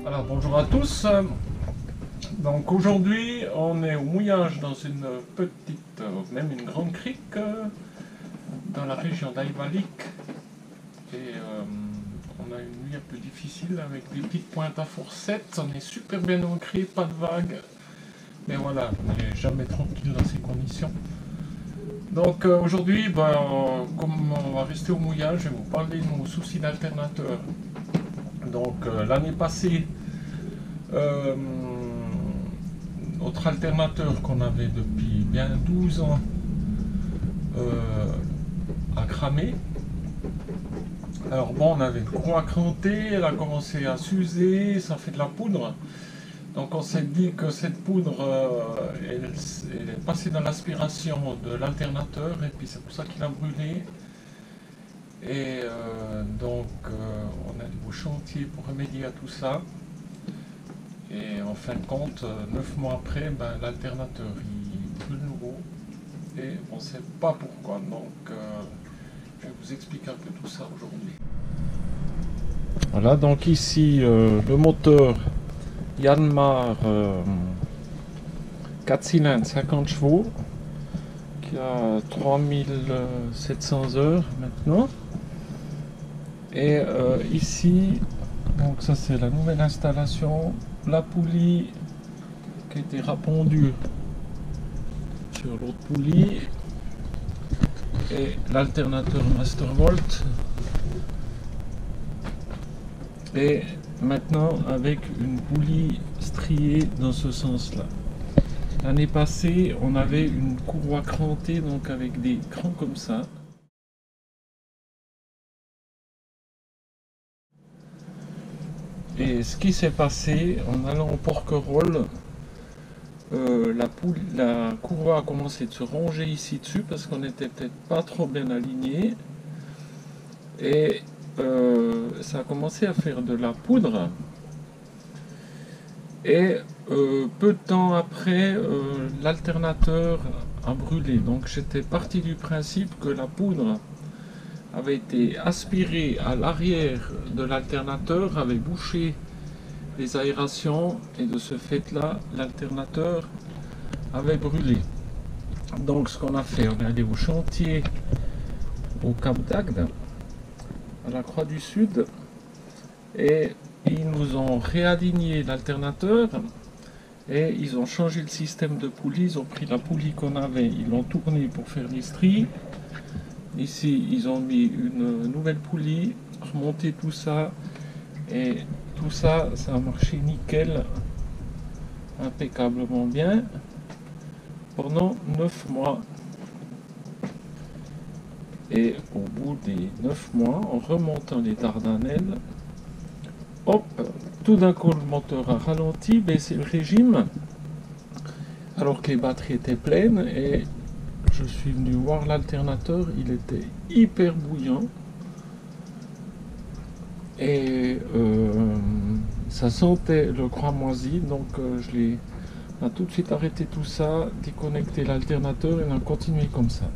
Alors bonjour à tous. Donc aujourd'hui on est au mouillage dans une petite, même une grande crique dans la région d'Aïvalik. Et on a une nuit un peu difficile avec des petites pointes à fourchette. On est super bien ancré, pas de vagues. Mais voilà, on n'est jamais tranquille dans ces conditions. Donc aujourd'hui, comme on va rester au mouillage, je vais vous parler de nos soucis d'alternateur. Donc l'année passée, notre alternateur qu'on avait depuis bien 12 ans a cramé. Alors bon, on avait une courroie crantée, elle a commencé à s'user, ça fait de la poudre. Donc on s'est dit que cette poudre, elle est passée dans l'aspiration de l'alternateur et puis c'est pour ça qu'il a brûlé. Et on a des chantiers pour remédier à tout ça. Et en fin de compte, 9 mois après, l'alternateur il brûle nouveau et on ne sait pas pourquoi. Donc je vais vous expliquer un peu tout ça aujourd'hui. Voilà, donc ici le moteur Yanmar 4 cylindres 50 chevaux qui a 3700 heures maintenant. Et ici, donc ça c'est la nouvelle installation, la poulie qui a été rappondue sur l'autre poulie et l'alternateur Mastervolt. Et maintenant avec une poulie striée dans ce sens-là. L'année passée, on avait une courroie crantée, donc avec des crans comme ça. Et ce qui s'est passé, en allant au Porquerolles, la courroie a commencé de se ronger ici dessus parce qu'on n'était peut-être pas trop bien aligné. Et ça a commencé à faire de la poudre. Et peu de temps après, l'alternateur a brûlé. Donc j'étais parti du principe que la poudre avait été aspirée à l'arrière de l'alternateur, avait bouché les aérations et de ce fait-là, l'alternateur avait brûlé. Donc ce qu'on a fait, on est allé au chantier au Cap d'Agde, à la Croix du Sud, et ils nous ont réaligné l'alternateur et ils ont changé le système de poulie. Ils ont pris la poulie qu'on avait, ils l'ont tournée pour faire les stries. Ici, ils ont mis une nouvelle poulie, remonté tout ça, et tout ça, ça a marché nickel, impeccablement bien, pendant 9 mois. Et au bout des 9 mois, en remontant les Dardanelles, hop, tout d'un coup le moteur a ralenti, baissé le régime, alors que les batteries étaient pleines, et je suis venu voir l'alternateur, il était hyper bouillant. Et ça sentait le cramoisi, donc on a tout de suite arrêté tout ça, déconnecté l'alternateur et on a continué comme ça.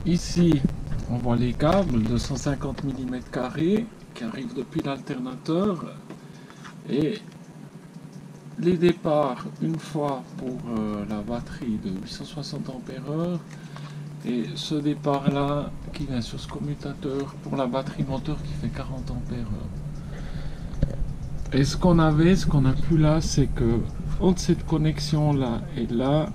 Ici, on voit les câbles de 150 mm² qui arrivent depuis l'alternateur et les départs une fois pour la batterie de 860 ampères-heure. Et ce départ là qui vient sur ce commutateur pour la batterie moteur qui fait 40 ampères-heure. Et ce qu'on a plus là, c'est que entre cette connexion là et là,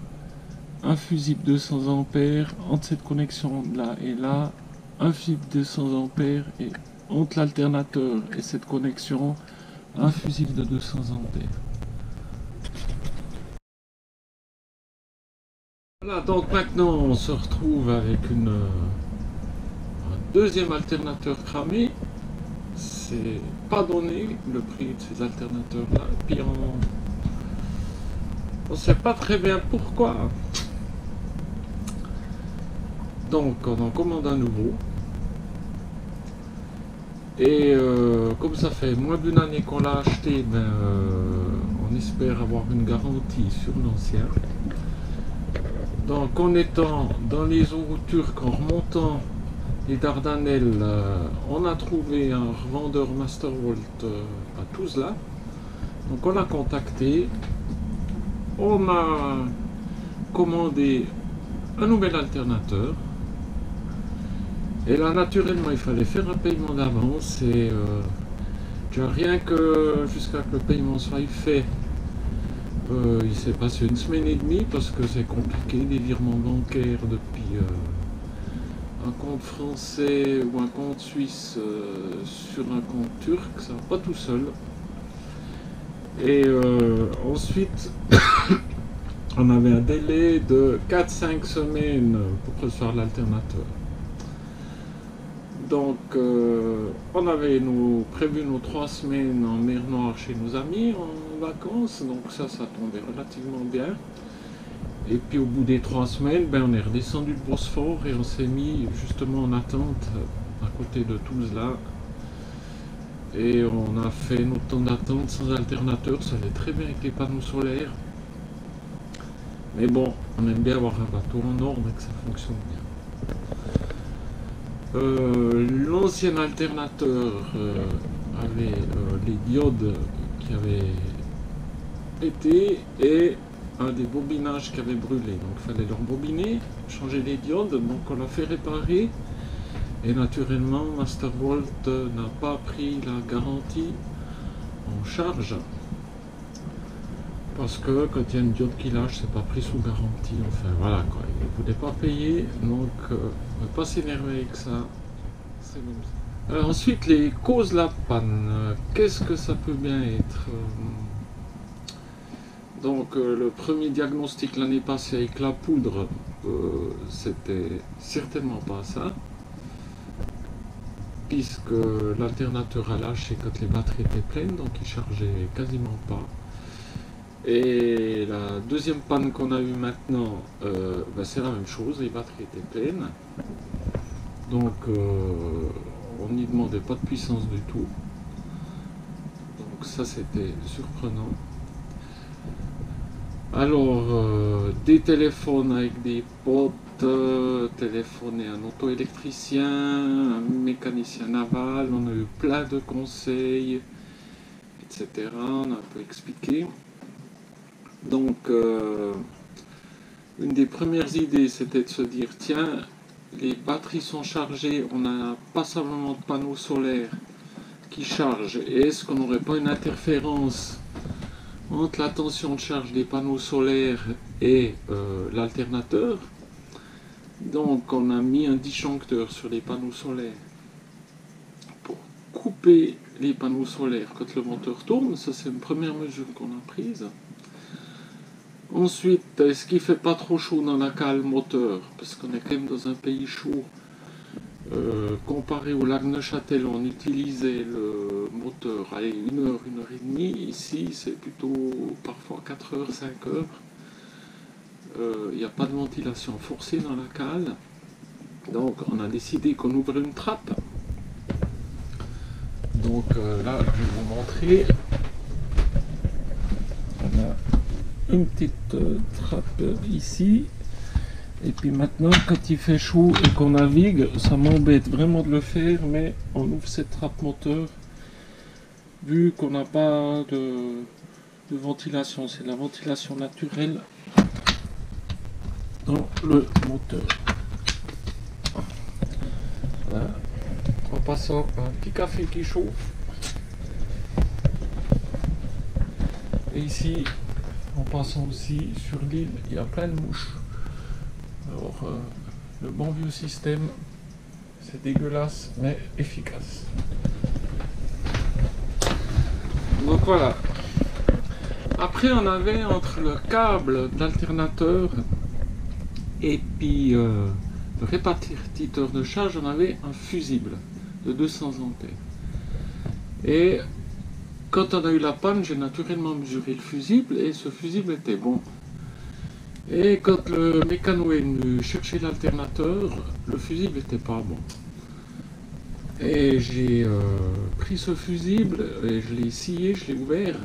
un fusible 200 ampères, entre cette connexion là et là, un fusible 200 ampères, et entre l'alternateur et cette connexion, un fusible de 200 ampères. Voilà, donc maintenant on se retrouve avec un deuxième alternateur cramé. C'est pas donné le prix de ces alternateurs là, et puis on sait pas très bien pourquoi. Donc on en commande un nouveau. Et comme ça fait moins d'une année qu'on l'a acheté, on espère avoir une garantie sur l'ancien. Donc en étant dans les eaux turques, en remontant les Dardanelles, on a trouvé un revendeur Mastervolt à Tuzla. Donc on l'a contacté, on a commandé un nouvel alternateur. Et là, naturellement, il fallait faire un paiement d'avance et rien que jusqu'à que le paiement soit fait, il s'est passé une semaine et demie parce que c'est compliqué, des virements bancaires depuis un compte français ou un compte suisse sur un compte turc, ça va pas tout seul. Et ensuite, on avait un délai de 4-5 semaines pour recevoir l'alternateur. Donc, on avait prévu nos 3 semaines en mer Noire chez nos amis en vacances, donc ça tombait relativement bien. Et puis au bout des 3 semaines, on est redescendu de Bosphore et on s'est mis justement en attente à côté de Tuzla. Et on a fait notre temps d'attente sans alternateur, ça allait très bien avec les panneaux solaires. Mais bon, on aime bien avoir un bateau en ordre et que ça fonctionne bien. L'ancien alternateur avait les diodes qui avaient pété et un des bobinages qui avait brûlé. Donc il fallait le rebobiner, changer les diodes, donc on l'a fait réparer. Et naturellement, Mastervolt n'a pas pris la garantie en charge. Parce que quand il y a une diode qui lâche, c'est pas pris sous garantie. Enfin voilà quoi, il ne voulait pas payer, donc on ne peut pas s'énerver avec ça. C'est comme ça. Ensuite, les causes de la panne. Qu'est-ce que ça peut bien être? Donc le premier diagnostic l'année passée avec la poudre, c'était certainement pas ça. Puisque l'alternateur a lâché quand les batteries étaient pleines, donc il chargeait quasiment pas. Et la deuxième panne qu'on a eue maintenant, c'est la même chose, les batteries étaient pleines. Donc on n'y demandait pas de puissance du tout. Donc ça c'était surprenant. Alors des téléphones avec des potes, téléphoner un auto-électricien, un mécanicien naval, on a eu plein de conseils, etc. On a un peu expliqué. Donc, une des premières idées, c'était de se dire, tiens, les batteries sont chargées, on n'a pas simplement de panneaux solaires qui chargent, et est-ce qu'on n'aurait pas une interférence entre la tension de charge des panneaux solaires et l'alternateur? Donc, on a mis un disjoncteur sur les panneaux solaires pour couper les panneaux solaires quand le moteur tourne. Ça, c'est une première mesure qu'on a prise. Ensuite, est-ce qu'il ne fait pas trop chaud dans la cale moteur? Parce qu'on est quand même dans un pays chaud. Comparé au lac Neuchâtel, on utilisait le moteur à 1 heure, 1 heure et demie. Ici, c'est plutôt parfois 4 heures, 5 heures. Il n'y a pas de ventilation forcée dans la cale. Donc, on a décidé qu'on ouvre une trappe. Donc là, je vais vous montrer. On a une petite trappe ici. Et puis maintenant, quand il fait chaud et qu'on navigue, ça m'embête vraiment de le faire, mais on ouvre cette trappe moteur vu qu'on n'a pas de ventilation. C'est la ventilation naturelle dans le moteur. Voilà. En passant un petit café qui chauffe. Et ici, en passant aussi sur l'île, il y a plein de mouches. Alors, le bon vieux système, c'est dégueulasse, mais efficace. Donc voilà. Après, on avait entre le câble d'alternateur et puis le répartiteur de charge, on avait un fusible de 200 ampères. Et quand on a eu la panne, j'ai naturellement mesuré le fusible et ce fusible était bon. Et quand le mécano est venu chercher l'alternateur, le fusible n'était pas bon. Et j'ai pris ce fusible et je l'ai scié, je l'ai ouvert,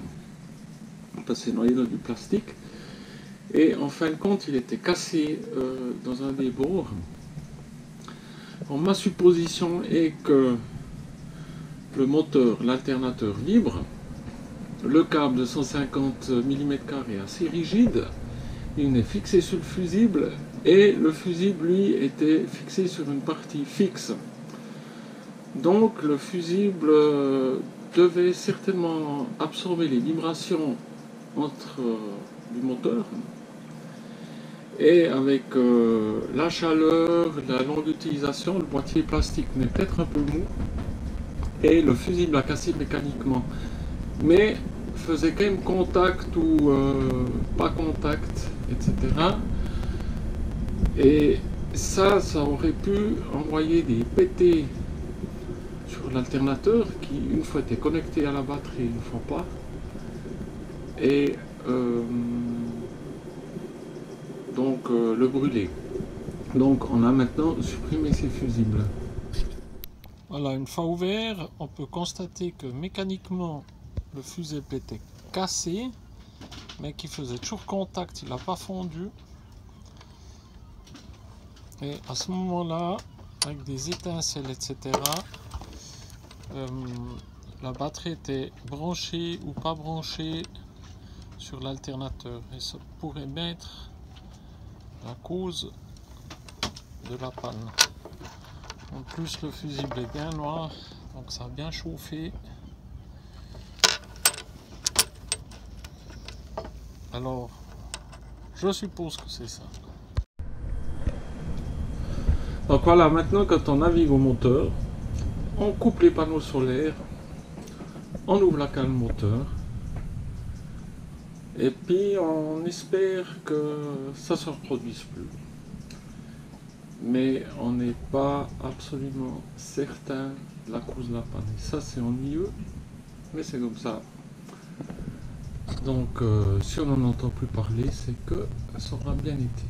parce que c'est noyé dans du plastique. Et en fin de compte, il était cassé dans un des bords. Bon, ma supposition est que le moteur, l'alternateur vibre, le câble de 150 mm est assez rigide, il est fixé sur le fusible et le fusible lui était fixé sur une partie fixe. Donc le fusible devait certainement absorber les vibrations du moteur, et avec la chaleur, la longue utilisation, le boîtier plastique n'est peut-être un peu mou et le fusible a cassé mécaniquement, mais faisait quand même contact ou pas contact, etc. Et ça aurait pu envoyer des pétés sur l'alternateur qui, une fois était connecté à la batterie, une fois pas. Et donc le brûler. Donc on a maintenant supprimé ces fusibles. Voilà, une fois ouvert, on peut constater que mécaniquement le fusible était cassé, mais qui faisait toujours contact, il n'a pas fondu. Et à ce moment-là, avec des étincelles, etc., la batterie était branchée ou pas branchée sur l'alternateur. Et ça pourrait bien être la cause de la panne. En plus, le fusible est bien noir, donc ça a bien chauffé. Alors, je suppose que c'est ça. Donc voilà, maintenant quand on navigue au moteur, on coupe les panneaux solaires, on ouvre la cale moteur, et puis on espère que ça ne se reproduise plus. Mais on n'est pas absolument certain de la cause de la panne. Et ça c'est ennuyeux, mais c'est comme ça. Donc si on n'en entend plus parler, c'est que ça aura bien été.